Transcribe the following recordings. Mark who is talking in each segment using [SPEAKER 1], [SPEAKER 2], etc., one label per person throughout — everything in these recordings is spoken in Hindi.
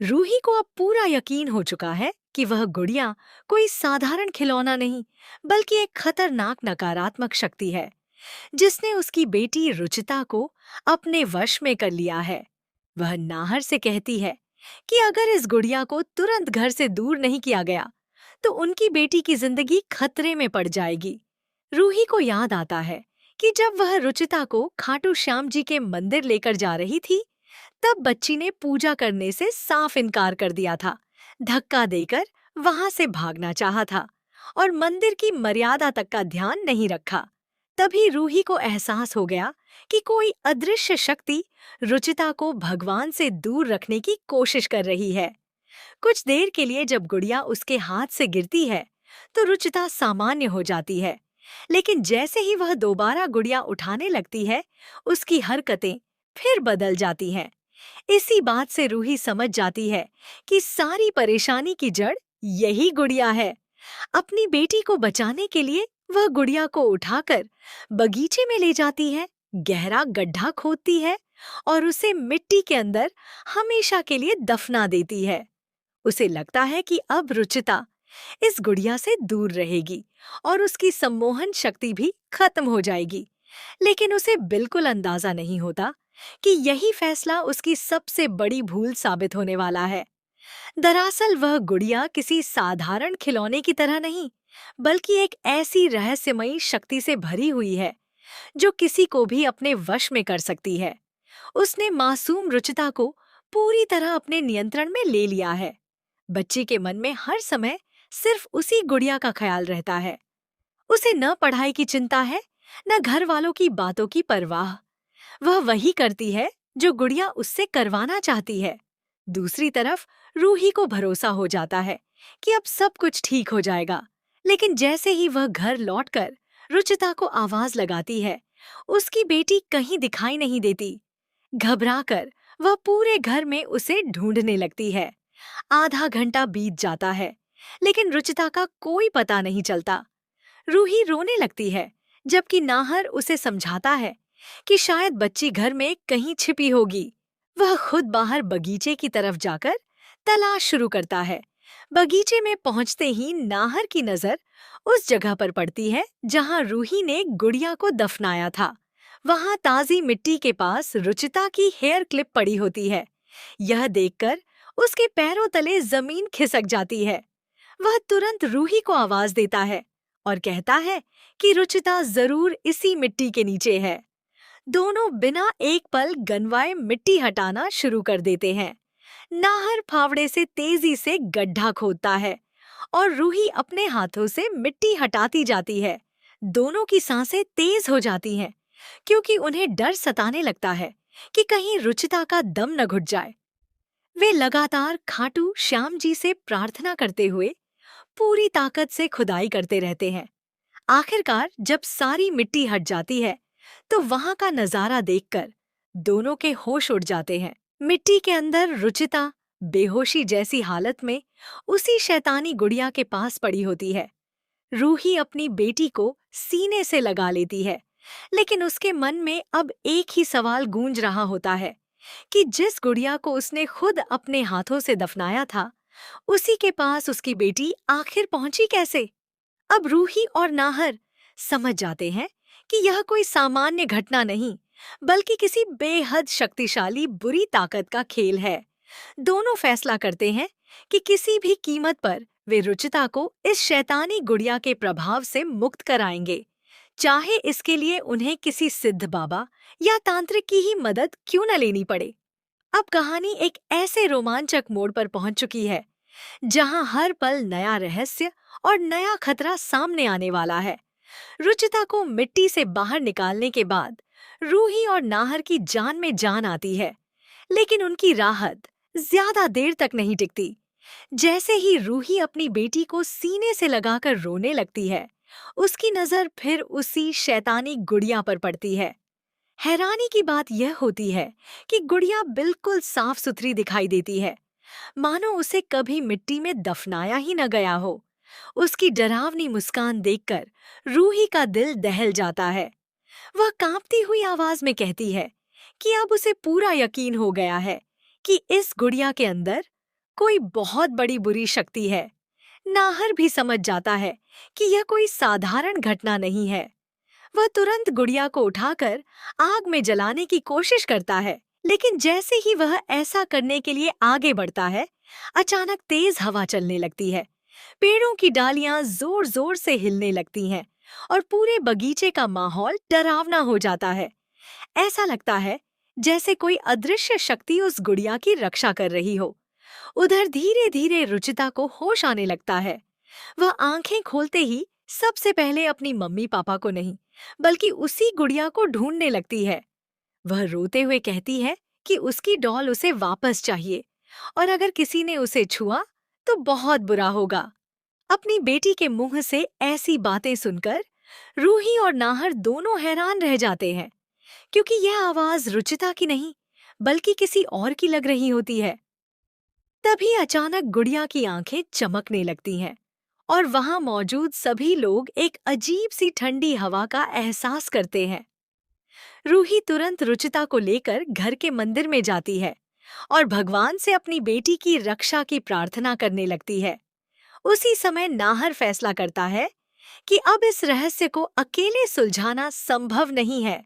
[SPEAKER 1] रूही को अब पूरा यकीन हो चुका है कि वह गुड़िया कोई साधारण खिलौना नहीं, बल्कि एक खतरनाक नकारात्मक शक्ति है जिसने उसकी बेटी रुचिता को अपने वश में कर लिया है। वह नाहर से कहती है कि अगर इस गुड़िया को तुरंत घर से दूर नहीं किया गया, तो उनकी बेटी की जिंदगी खतरे में पड़ जाएगी। रूही को याद आता है कि जब वह रुचिता को खाटू श्याम जी के मंदिर लेकर जा रही थी, तब बच्ची ने पूजा करने से साफ इनकार कर दिया था, धक्का देकर वहां से भागना चाहा था और मंदिर की मर्यादा तक का ध्यान नहीं रखा। तभी रूही को एहसास हो गया कि कोई अदृश्य शक्ति रुचिता को भगवान से दूर रखने की कोशिश कर रही है। कुछ देर के लिए जब गुड़िया उसके हाथ से गिरती है, तो रुचिता सामान्य हो जाती है, लेकिन जैसे ही वह दोबारा गुड़िया उठाने लगती है, उसकी हरकतें फिर बदल जाती हैं। इसी बात से रूही समझ जाती है कि सारी परेशानी की जड़ यही गुड़िया है। अपनी बेटी को बचाने के लिए वह गुड़िया को उठाकर बगीचे में ले जाती है, गहरा गड्ढा खोदती है और उसे मिट्टी के अंदर हमेशा के लिए दफना देती है। उसे लगता है कि अब रुचिता इस गुड़िया से दूर रहेगी और उसकी सम्मोहन शक्ति भी खत्म हो जाएगी। लेकिन उसे बिल्कुल अंदाजा नहीं होता कि यही फैसला उसकी सबसे बड़ी भूल साबित होने वाला है। दरअसल वह गुड़िया किसी साधारण खिलौने की तरह नहीं, बल्कि एक ऐसी रहस्यमयी शक्ति से भरी हुई है जो किसी को भी अपने वश में कर सकती है। उसने मासूम रुचिता को पूरी तरह अपने नियंत्रण में ले लिया है। बच्ची के मन में हर समय सिर्फ उसी गुड़िया का ख्याल रहता है। उसे न पढ़ाई की चिंता है, न घर वालों की बातों की परवाह। वह वही करती है जो गुड़िया उससे करवाना चाहती है। दूसरी तरफ रूही को भरोसा हो जाता है कि अब सब कुछ ठीक हो जाएगा। लेकिन जैसे ही वह घर लौटकर रुचिता को आवाज लगाती है, उसकी बेटी कहीं दिखाई नहीं देती। घबराकर वह पूरे घर में उसे ढूंढने लगती है। आधा घंटा बीत जाता है, लेकिन रुचिता का कोई पता नहीं चलता। रूही रोने लगती है, जबकि नाहर उसे समझाता है कि शायद बच्ची घर में कहीं छिपी होगी। वह खुद बाहर बगीचे की तरफ जाकर तलाश शुरू करता है। बगीचे में पहुंचते ही नाहर की नजर उस जगह पर पड़ती है जहां रूही ने गुड़िया को दफनाया था। वहां ताजी मिट्टी के पास रुचिता की हेयर क्लिप पड़ी होती है। यह देखकर उसके पैरों तले जमीन खिसक जाती है। वह तुरंत रूही को आवाज देता है और कहता है कि रुचिता जरूर इसी मिट्टी के नीचे है। दोनों बिना एक पल गनवाए मिट्टी हटाना शुरू कर देते हैं। नाहर फावड़े से तेजी से गड्ढा खोदता है और रूही अपने हाथों से मिट्टी हटाती जाती है। दोनों की सांसें तेज हो जाती हैं, क्योंकि उन्हें डर सताने लगता है कि कहीं रुचिता का दम न घुट जाए। वे लगातार खाटू श्याम जी से प्रार्थना करते हुए पूरी ताकत से खुदाई करते रहते हैं। आखिरकार जब सारी मिट्टी हट जाती है, तो वहां का नजारा देखकर दोनों के होश उड़ जाते हैं। मिट्टी के अंदर रुचिता बेहोशी जैसी हालत में उसी शैतानी गुड़िया के पास पड़ी होती है। रूही अपनी बेटी को सीने से लगा लेती है, लेकिन उसके मन में अब एक ही सवाल गूंज रहा होता है कि जिस गुड़िया को उसने खुद अपने हाथों से दफनाया था, उसी के पास उसकी बेटी आखिर पहुंची कैसे? अब रूही और नाहर समझ जाते हैं कि यह कोई सामान्य घटना नहीं, बल्कि किसी बेहद शक्तिशाली बुरी ताकत का खेल है। दोनों फैसला करते हैं कि किसी भी कीमत पर वे रुचिता को इस शैतानी गुड़िया के प्रभाव से मुक्त कराएंगे, चाहे इसके लिए उन्हें किसी सिद्ध बाबा या तांत्रिक की ही मदद क्यों न लेनी पड़े। अब कहानी एक ऐसे रोमांचक मोड़ पर पहुंच चुकी है जहां हर पल नया रहस्य और नया खतरा सामने आने वाला है। रुचिता को मिट्टी से बाहर निकालने के बाद रूही और नाहर की जान में जान आती है, लेकिन उनकी राहत ज्यादा देर तक नहीं टिकती। जैसे ही रूही अपनी बेटी को सीने से लगाकर रोने लगती है, उसकी नजर फिर उसी शैतानी गुड़िया पर पड़ती है। हैरानी की बात यह होती है कि गुड़िया बिल्कुल साफ सुथरी दिखाई देती है, मानो उसे कभी मिट्टी में दफनाया ही न गया हो। उसकी डरावनी मुस्कान देखकर रूही का दिल दहल जाता है। वह कांपती हुई आवाज में कहती है कि अब उसे पूरा यकीन हो गया है कि इस गुड़िया के अंदर कोई बहुत बड़ी बुरी शक्ति है। नाहर भी समझ जाता है कि यह कोई साधारण घटना नहीं है। वह तुरंत गुड़िया को उठाकर आग में जलाने की कोशिश करता है, लेकिन जैसे ही वह ऐसा करने के लिए आगे बढ़ता है, अचानक तेज हवा चलने लगती है। पेड़ों की डालियां जोर जोर से हिलने लगती हैं और पूरे बगीचे का माहौल डरावना हो जाता है। ऐसा लगता है जैसे कोई अदृश्य शक्ति उस गुड़िया की रक्षा कर रही हो। उधर धीरे धीरे रुचिता को होश आने लगता है। वह आंखें खोलते ही सबसे पहले अपनी मम्मी पापा को नहीं, बल्कि उसी गुड़िया को ढूंढने लगती है। वह रोते हुए कहती है कि उसकी डॉल उसे वापस चाहिए और अगर किसी ने उसे छुआ तो बहुत बुरा होगा। अपनी बेटी के मुंह से ऐसी बातें सुनकर रूही और नाहर दोनों हैरान रह जाते हैं, क्योंकि यह आवाज रुचिता की नहीं, बल्कि किसी और की लग रही होती है। तभी अचानक गुड़िया की आंखें चमकने लगती हैं और वहां मौजूद सभी लोग एक अजीब सी ठंडी हवा का एहसास करते हैं। रूही तुरंत रुचिता को लेकर घर के मंदिर में जाती है और भगवान से अपनी बेटी की रक्षा की प्रार्थना करने लगती है। उसी समय नाहर फैसला करता है कि अब इस रहस्य को अकेले सुलझाना संभव नहीं है।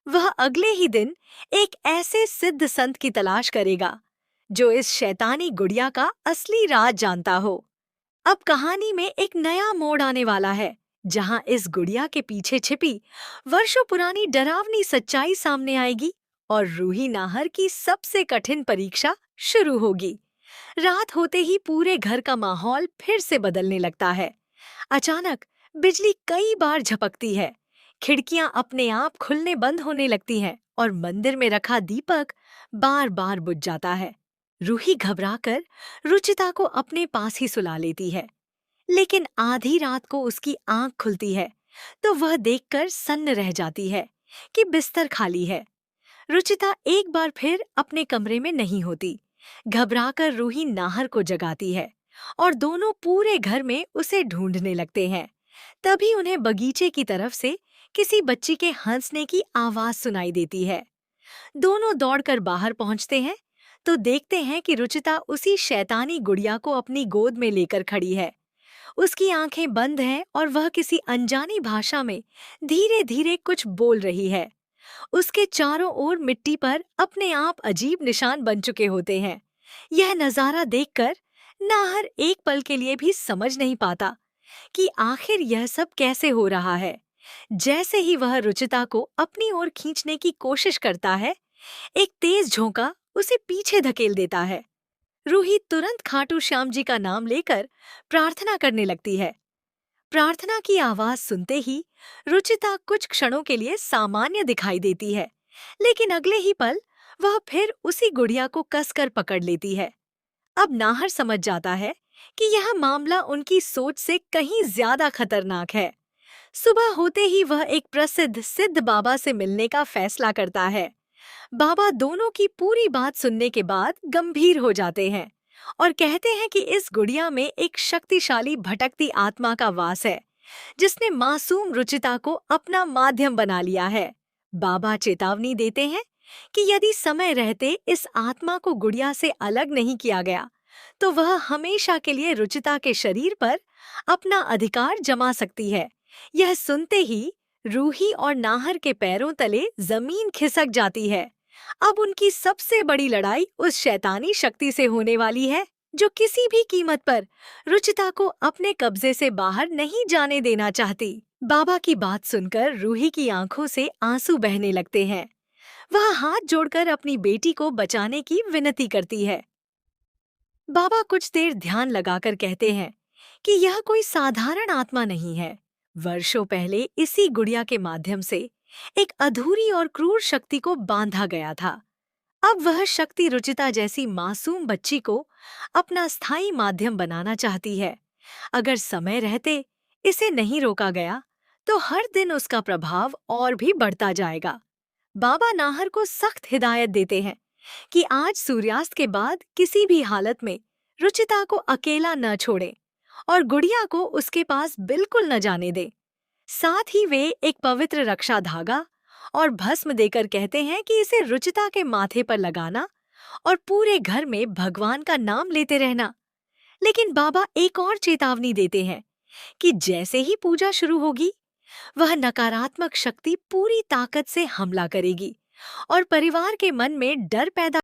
[SPEAKER 1] वह अगले ही दिन एक ऐसे सिद्ध संत की तलाश करेगा जो इस शैतानी गुड़िया का असली राज जानता हो। अब कहानी में एक नया मोड़ आने वाला है, जहां इस गुड़िया के पीछे छिपी वर्षों पुरानी डरावनी सच्चाई सामने आएगी और रूही नाहर की सबसे कठिन परीक्षा शुरू होगी। रात होते ही पूरे घर का माहौल फिर से बदलने लगता है। अचानक बिजली कई बार झपकती है, खिड़कियां अपने आप खुलने बंद होने लगती हैं और मंदिर में रखा दीपक बार बार बुझ जाता है। रूही घबराकर रुचिता को अपने पास ही सुला लेती है, लेकिन आधी रात को उसकी आंख खुलती है तो वह देखकर सन्न रह जाती है कि बिस्तर खाली है। रुचिता एक बार फिर अपने कमरे में नहीं होती। घबराकर रूही नाहर को जगाती है और दोनों पूरे घर में उसे ढूंढने लगते हैं। तभी उन्हें बगीचे की तरफ से किसी बच्ची के हंसने की आवाज सुनाई देती है। दोनों दौड़कर बाहर पहुंचते हैं तो देखते हैं कि रुचिता उसी शैतानी गुड़िया को अपनी गोद में लेकर खड़ी है। उसकी आंखें बंद हैं और वह किसी अनजानी भाषा में धीरे धीरे कुछ बोल रही है। उसके चारों ओर मिट्टी पर अपने आप अजीब निशान बन चुके होते हैं। यह नजारा देखकर नाहर एक पल के लिए भी समझ नहीं पाता कि आखिर यह सब कैसे हो रहा है। जैसे ही वह रुचिता को अपनी ओर खींचने की कोशिश करता है, एक तेज झोंका उसे पीछे धकेल देता है। रूही तुरंत खाटू श्याम जी का नाम लेकर प्रार्थना करने लगती है। प्रार्थना की आवाज सुनते ही रुचिता कुछ क्षणों के लिए सामान्य दिखाई देती है, लेकिन अगले ही पल वह फिर उसी गुड़िया को कसकर पकड़ लेती है। अब नाहर समझ जाता है कि यह मामला उनकी सोच से कहीं ज्यादा खतरनाक है। सुबह होते ही वह एक प्रसिद्ध सिद्ध बाबा से मिलने का फैसला करता है। बाबा दोनों की पूरी बात सुनने के बाद गंभीर हो जाते हैं और कहते हैं कि इस गुड़िया में एक शक्तिशाली भटकती आत्मा का वास है, जिसने मासूम रुचिता को अपना माध्यम बना लिया है। बाबा चेतावनी देते हैं कि यदि समय रहते इस आत्मा को गुड़िया से अलग नहीं किया गया, तो वह हमेशा के लिए रुचिता के शरीर पर अपना अधिकार जमा सकती है। यह सुनते ही रूही और नाहर के पैरों तले जमीन खिसक जाती है। अब उनकी सबसे बड़ी लड़ाई उस शैतानी शक्ति से होने वाली है, जो किसी भी कीमत पर रुचिता को अपने कब्जे से बाहर नहीं जाने देना चाहती। बाबा की बात सुनकर रूही की आंखों से आंसू बहने लगते हैं। वह हाथ जोड़कर अपनी बेटी को बचाने की विनती करती है। बाबा कुछ देर ध्यान लगाकर कहते हैं कि यह कोई साधारण आत्मा नहीं है। वर्षों पहले इसी गुड़िया के माध्यम से एक अधूरी और क्रूर शक्ति को बांधा गया था। अब वह शक्ति रुचिता जैसी मासूम बच्ची को अपना स्थायी माध्यम बनाना चाहती है। अगर समय रहते इसे नहीं रोका गया, तो हर दिन उसका प्रभाव और भी बढ़ता जाएगा। बाबा नाहर को सख्त हिदायत देते हैं कि आज सूर्यास्त के बाद किसी भी हालत में रुचिता को अकेला न छोड़ें और गुड़िया को उसके पास बिल्कुल न जाने दें। साथ ही वे एक पवित्र रक्षा धागा और भस्म देकर कहते हैं कि इसे रुचिता के माथे पर लगाना और पूरे घर में भगवान का नाम लेते रहना। लेकिन बाबा एक और चेतावनी देते हैं कि जैसे ही पूजा शुरू होगी, वह नकारात्मक शक्ति पूरी ताकत से हमला करेगी और परिवार के मन में डर पैदा